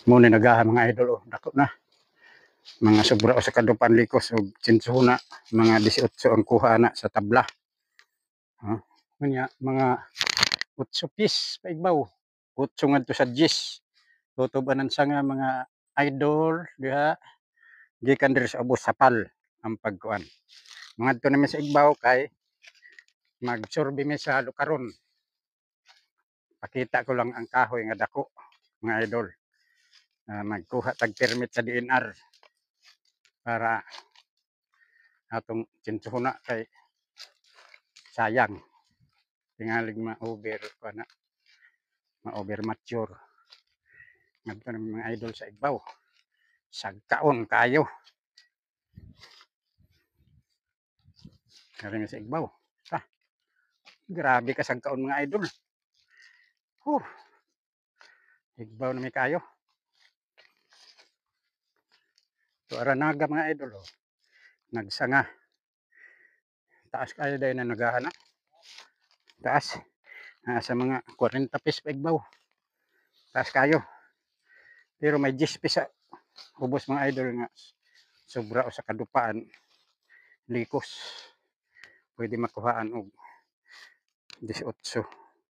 Muna nagahan mga idol, oh, dako na. Mga sobra o sa kadupan likos o sinsuna, mga 18 ang kuha na sa tabla. Mga 8 piece paigbaw. 8 ngadto sa 10. Tutubanan sa nga mga idol diha gikan diri sa ubos sapal ang pagkuan. Ngadto namin sa igbaw kay magsurbi mi sa lukaron. Pakita ko lang ang kahoy nga dako mga idol. Magkuha tag permit sa DNR para atong sinsuna kay sayang tingalig ma-over mature. Ngadto namin mga idol sa igbaw. Sagkaon kayo. Kami sa igbaw. Grabe ka sagkaon mga idol. Igbaw na may kayo. So aranaga mga idol. Nagsanga. Taas kayo dahil na nagahana. Taas. Sa mga 40 piece pa igbaw. Taas kayo. Pero may 10 piece ubos mga idol nga sobra o sa kadupaan. Likos. Pwede makuhaan og 18.